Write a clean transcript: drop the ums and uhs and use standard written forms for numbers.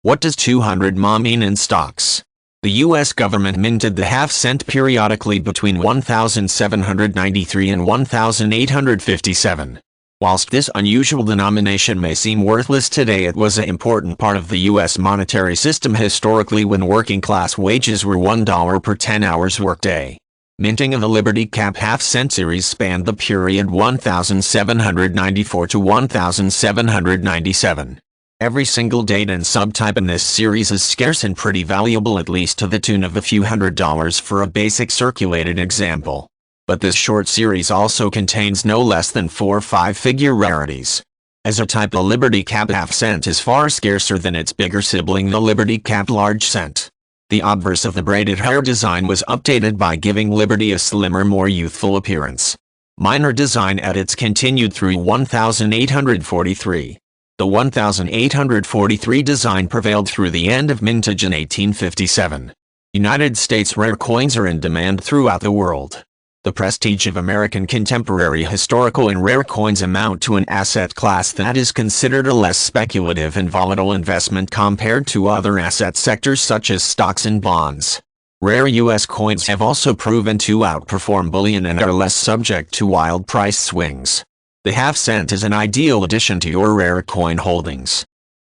What does 200 Ma mean in stocks? The U.S. government minted the half-cent periodically between 1793 and 1857. Whilst this unusual denomination may seem worthless today, it was an important part of the U.S. monetary system historically when working-class wages were $1 per 10 hours workday. Minting of the Liberty Cap half-cent series spanned the period 1794 to 1797. Every single date and subtype in this series is scarce and pretty valuable, at least to the tune of a few $100s for a basic circulated example. But this short series also contains no less than 4 5-figure rarities. As a type, the Liberty Cap half-cent is far scarcer than its bigger sibling, the Liberty Cap large cent. The obverse of the braided hair design was updated by giving Liberty a slimmer, more youthful appearance. Minor design edits continued through 1843. The 1843 design prevailed through the end of mintage in 1857. United States rare coins are in demand throughout the world. The prestige of American contemporary historical and rare coins amount to an asset class that is considered a less speculative and volatile investment compared to other asset sectors such as stocks and bonds. Rare U.S. coins have also proven to outperform bullion and are less subject to wild price swings. The half-cent is an ideal addition to your rare coin holdings.